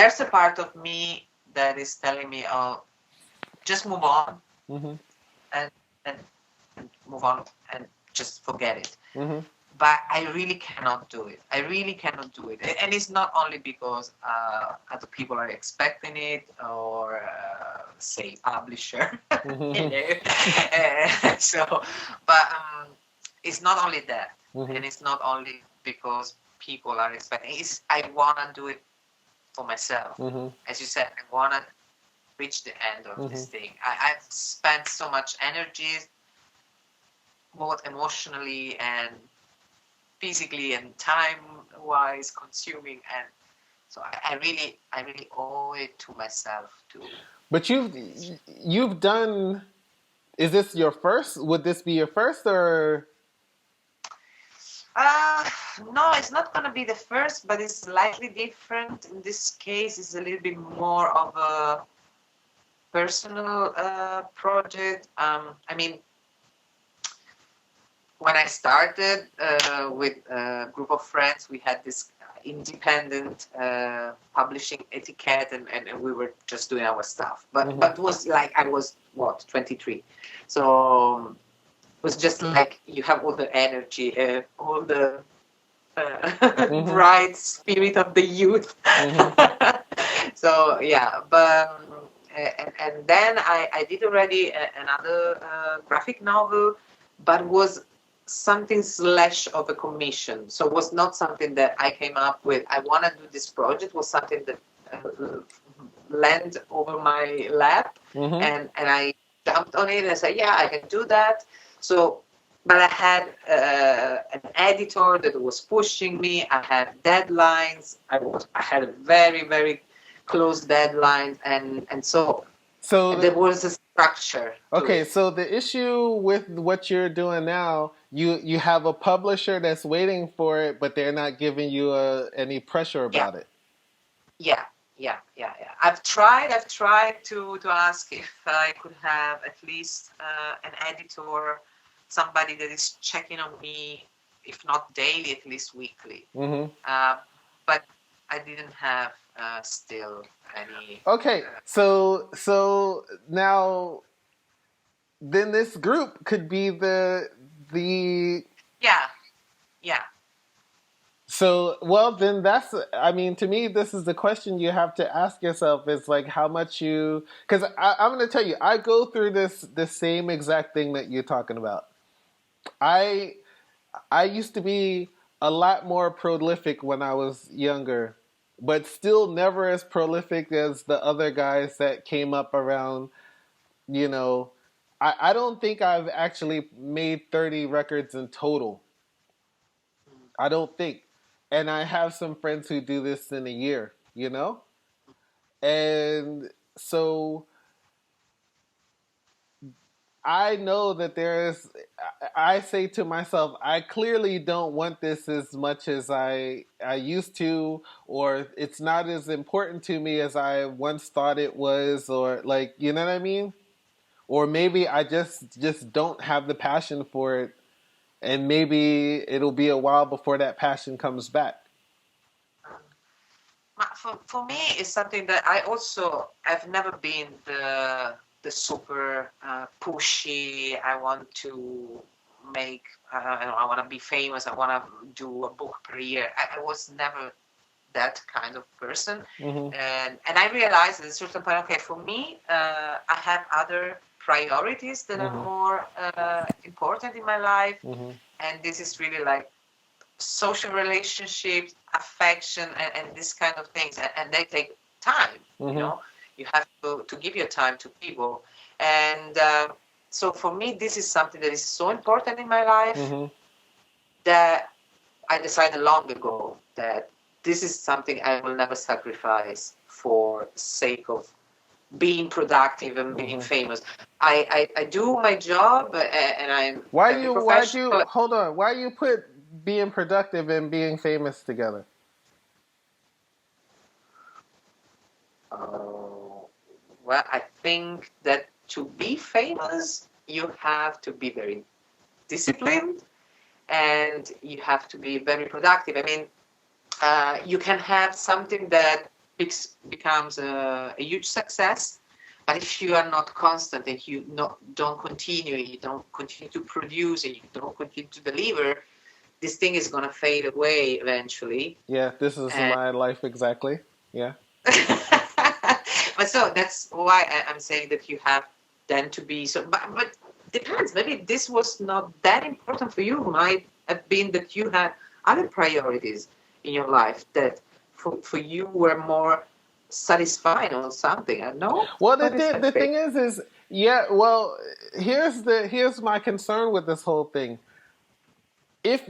there's a part of me that is telling me, oh, just move on and, and move on and just forget it. But I really cannot do it. I really cannot do it. And it's not only because other people are expecting it or, say, publisher. You know? So, but it's not only that. And it's not only because people are expecting it. I want to do it for myself. As you said, I want to reach the end of this thing. I've spent so much energy, both emotionally and physically and time-wise consuming, and so I really owe it to myself too. But you've done. Is this your first? Would this be your first, or? No, it's not going to be the first, but it's slightly different. In this case, it's a little bit more of a personal project. I mean, when I started with a group of friends, we had this independent publishing etiquette, and we were just doing our stuff. But it was like I was, 23. So it was just like you have all the energy, all the bright spirit of the youth. So, yeah, but... And then I did already another graphic novel, but was something / of a commission. So it was not something that I came up with. I want to do this project. It was something that landed over my lap, and I jumped on it and said, yeah, I can do that. So, but I had an editor that was pushing me. I had deadlines. I had a very, very close deadlines, and so there was a structure. Okay, so the issue with what you're doing now, you have a publisher that's waiting for it, but they're not giving you any pressure about it. Yeah. I've tried to ask if I could have at least an editor, somebody that is checking on me, if not daily, at least weekly. But I didn't have still any. Okay, so now, then this group could be the. Yeah. So, well, then that's, I mean, to me, this is the question you have to ask yourself is like how much you, because I'm going to tell you, I go through the same exact thing that you're talking about. I used to be a lot more prolific when I was younger, but still never as prolific as the other guys that came up around, I don't think I've actually made 30 records in total. I don't think. And I have some friends who do this in a year, And so I know that I say to myself, I clearly don't want this as much as I used to, or it's not as important to me as I once thought it was, or like, you know what I mean? Or maybe I just don't have the passion for it, and maybe it'll be a while before that passion comes back. For me, it's something that I've never been the super pushy. I want to make. I want to be famous. I want to do a book per year. I was never that kind of person, and I realized at a certain point, okay, for me, I have other priorities that are more important in my life, and this is really like social relationships, affection, and this kind of things, and they take time. You have to give your time to people, and so for me, this is something that is so important in my life that I decided long ago that this is something I will never sacrifice for the sake of being productive and being famous. I do my job, and I'm hold on? Why you put being productive and being famous together? Well, I think that to be famous, you have to be very disciplined, and you have to be very productive. I mean, you can have something that becomes a huge success. But if you are not constant and you don't continue, you don't continue to produce, and you don't continue to deliver, this thing is going to fade away eventually. Yeah, this is my life exactly. Yeah. But so that's why I'm saying that you have then to be so. But depends. Maybe this was not that important for you. Might have been that you had other priorities in your life that for you were more satisfying or something. I don't know. Well, the thing is yeah. Well, here's my concern with this whole thing. If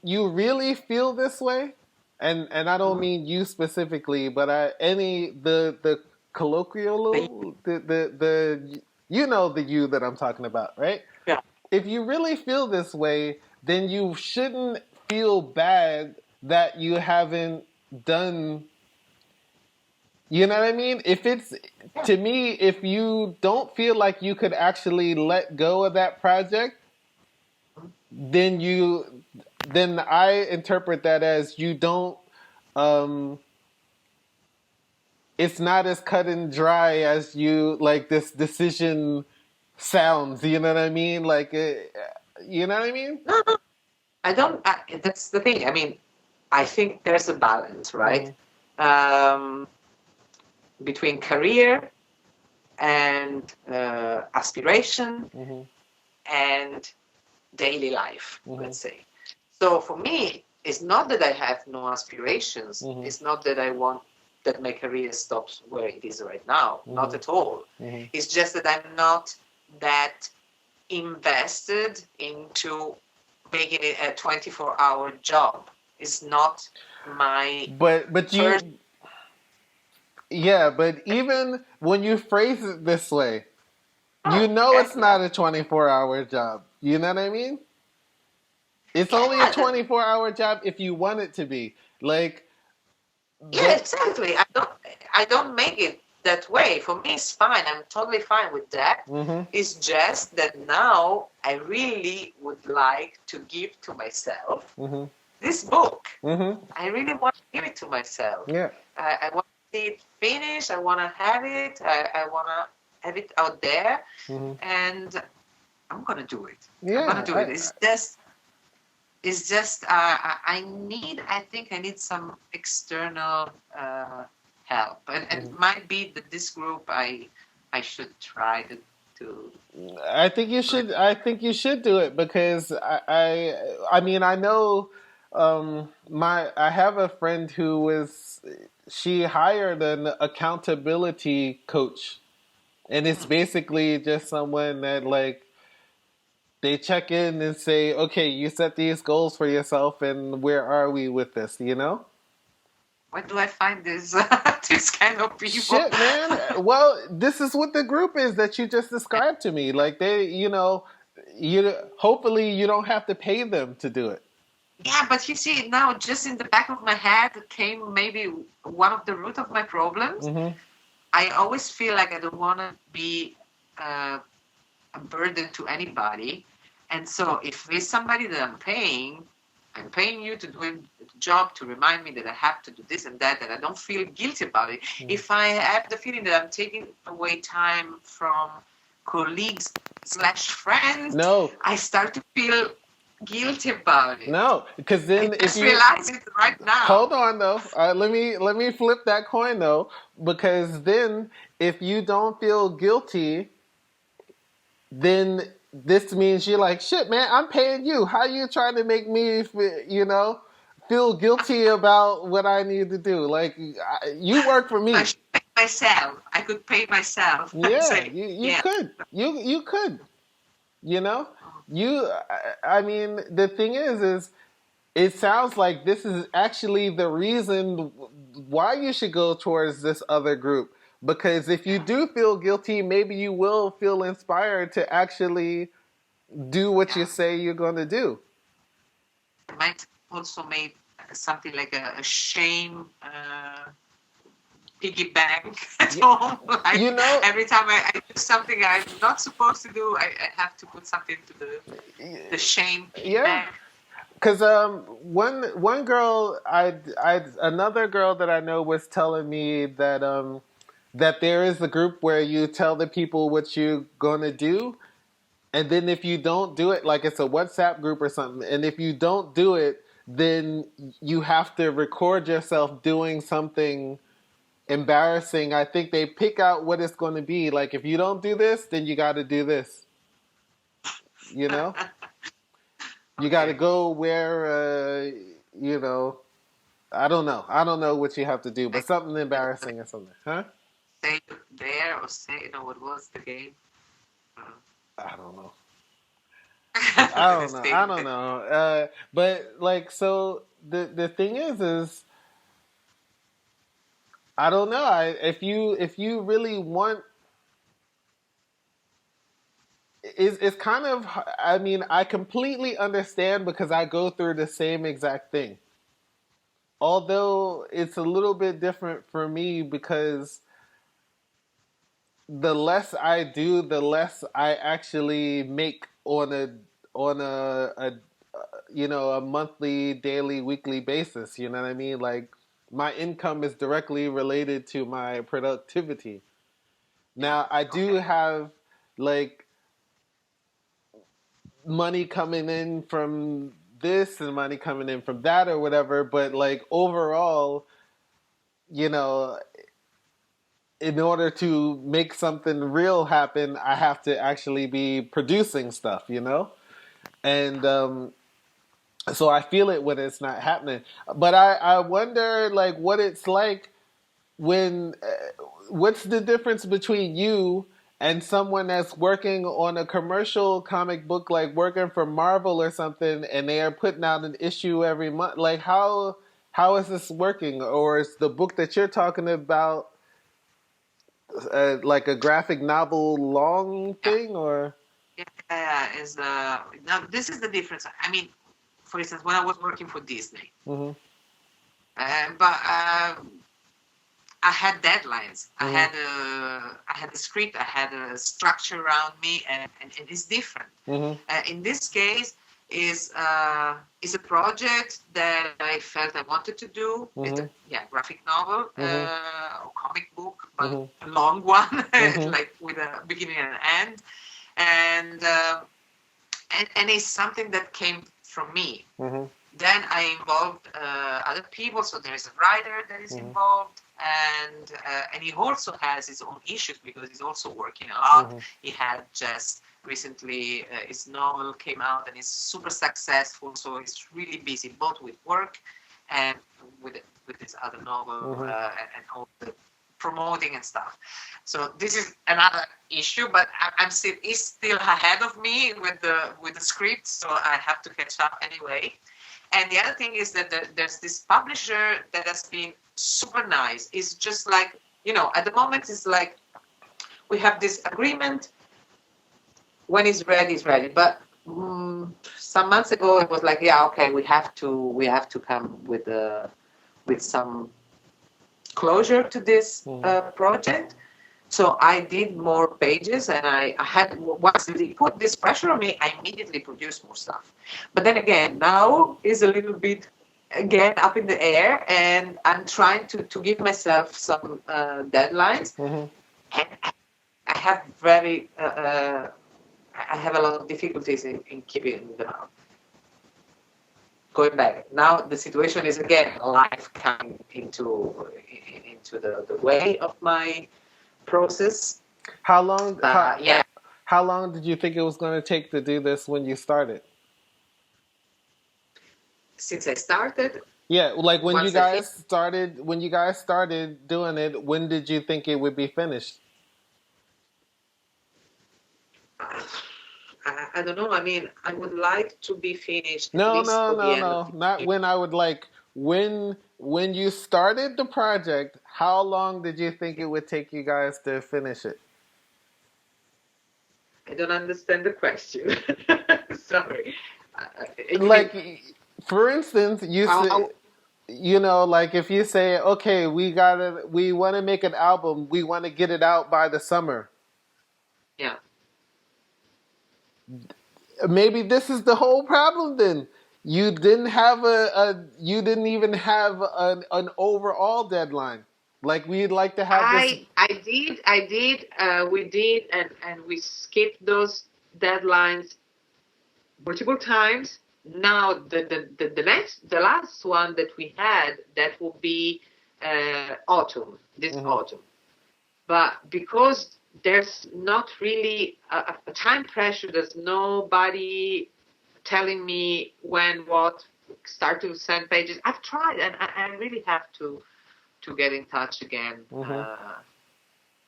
you really feel this way, and I don't mean you specifically, but the colloquial the you know the you that I'm talking about, right? Yeah. If you really feel this way, then you shouldn't feel bad that you haven't done. You know what I mean? If it's to me, if you don't feel like you could actually let go of that project, then I interpret that as you don't. It's not as cut and dry as you like this decision sounds. You know what I mean? Like, you know what I mean? No, I don't. That's the thing. I mean, I think there's a balance, right? Between career and aspiration and daily life, let's say. So for me, it's not that I have no aspirations. It's not that I want that my career stops where it is right now. Not at all. It's just that I'm not that invested into making it a 24-hour job. It's not my but you first. Yeah, but even when you phrase it this way, you know it's not a 24-hour job. You know what I mean? It's only a 24-hour job if you want it to be. Like, yeah, exactly. I don't make it that way. For me, it's fine. I'm totally fine with that. It's just that now I really would like to give to myself this book. I really want to give it to myself. Yeah. I want to see it finished. I want to have it. I want to have it out there. And I'm going to do it. Yeah, I'm going to do it. It's just I think I need some external help, and it might be that this group I should try to. I think you should. I think you should do it because I mean I know I have a friend who she hired an accountability coach, and it's basically just someone that like. They check in and say, okay, you set these goals for yourself, and where are we with this, you know? Where do I find this kind of people? Shit, man. Well, this is what the group is that you just described to me. Like, hopefully you don't have to pay them to do it. Yeah, but you see, now just in the back of my head came maybe one of the root of my problems. I always feel like I don't want to be a burden to anybody. And so if there's somebody that I'm paying you to do a job to remind me that I have to do this and that, and I don't feel guilty about it. If I have the feeling that I'm taking away time from colleagues / friends, I start to feel guilty about it. No, because then if you realize it right now. Hold on though. Let me flip that coin though, because then if you don't feel guilty, then this means you're like, shit, man, I'm paying you. How you trying to make me, feel guilty about what I need to do? Like, you work for me. I should pay myself. I could pay myself. Yeah, you could. You could. You know? I mean, the thing is it sounds like this is actually the reason why you should go towards this other group. Because if you do feel guilty, maybe you will feel inspired to actually do what you say you're going to do. I might also make something like a shame piggy bank at home. Like, every time I do something I'm not supposed to do, I have to put something to the shame piggy bank. Because one girl I another girl that I know was telling me that there is a group where you tell the people what you're gonna do, and then if you don't do it, like it's a WhatsApp group or something, and if you don't do it, then you have to record yourself doing something embarrassing. I think they pick out what it's going to be. Like if you don't do this, then you got to do this. You know, you got to Okay. go where. You know, I don't know. I don't know what you have to do, but Like, something embarrassing or something, huh? say there or say, what was the game? Uh, I don't know. I let me don't know. I think. don't know. But like, so the thing is I don't know. If you really want, it's kind of. I mean, I completely understand because I go through the same exact thing. Although it's a little bit different for me because the less I do, the less I actually make on a you know, a monthly, daily, weekly basis. You know what I mean? Like my income is directly related to my productivity. Yeah. Now I do Okay. have like money coming in from this and money coming in from that or whatever, but like overall, you know, in order to make something real happen, I have to actually be producing stuff, you know? And so I feel it when it's not happening. But I wonder, like, what it's like when, what's the difference between you and someone that's working on a commercial comic book, like working for Marvel or something, and they are putting out an issue every month? Like, how is this working? Or is the book that you're talking about like a graphic novel long Yeah. thing, or? Yeah. Is now this is the difference. I mean, for instance, when I was working for Disney, Mm-hmm. but I had deadlines. Mm-hmm. I had a script. I had a structure around me, and it is different. Mm-hmm. In this case, is a project that I felt I wanted to do. It's a Mm-hmm. graphic novel Mm-hmm. or comic book, but Mm-hmm. a long one, Mm-hmm. like with a beginning and an end, and and it's something that came from me. Mm-hmm. Then I involved other people, so there is a writer that is Mm-hmm. involved, and he also has his own issues because he's also working a lot. Mm-hmm. He had just recently his novel came out and is super successful, so he's really busy both with work and with his other novel Mm-hmm. and all the promoting and stuff. So this is another issue, but I'm still he's still ahead of me with the script, so I have to catch up anyway. And the other thing is that there's this publisher that has been super nice. It's just like, at the moment, it's like we have this agreement. When it's ready, it's ready. But some months ago, it was like, yeah, okay, we have to come with some closure to this Mm-hmm. project. So I did more pages, and I had once they put this pressure on me, I immediately produced more stuff. But then again, now is a little bit again up in the air, and I'm trying to give myself some deadlines, Mm-hmm. and I have very I have a lot of difficulties in keeping them up. Going back now, the situation is again life coming into the way of my process. How long? Yeah, How long did you think it was going to take to do this when you started? since I started, Yeah, like once I finished, when you guys started doing it, when did you think it would be finished? I don't know. I mean, I would like to be finished at No, least no, for the no, end of no. the Not year. when I would like when you started the project, how long did you think it would take you guys to finish it? I don't understand the question. Sorry. You mean Like for instance, how? you know, like if you say, "Okay, we want to make an album. We want to get it out by the summer." Yeah. Maybe this is the whole problem then. You didn't have you didn't even have an overall deadline. Like we'd like to have this. We did, and we skipped those deadlines multiple times. Now the last one that we had, that will be autumn, this autumn. But because there's not really a time pressure, there's nobody telling me when, what, start to send pages. I've tried, and I really have to get in touch again,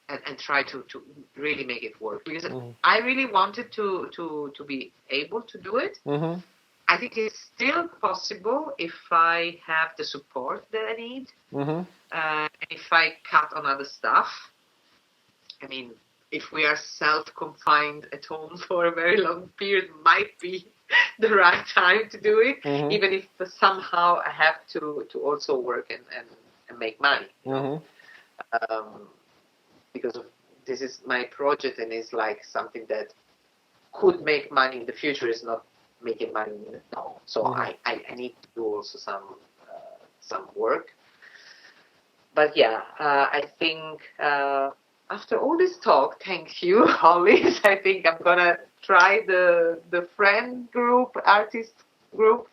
and try to really make it work, because I really wanted to be able to do it. I think it's still possible if I have the support that I need, if I cut on other stuff. I mean, if we are self-confined at home for a very long period, might be the right time to do it, even if somehow I have to also work and make money, you know? Because this is my project, and it's like something that could make money in the future, is not making money now. So I need to do also some work. But yeah, I think after all this talk, thank you, Hollis. I think I'm gonna try the friend group, artist group,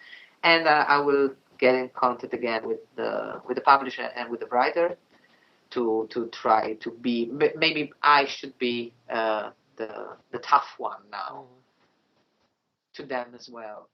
and I will get in contact again with the publisher and with the writer to try to be. Maybe I should be the tough one now to them as well.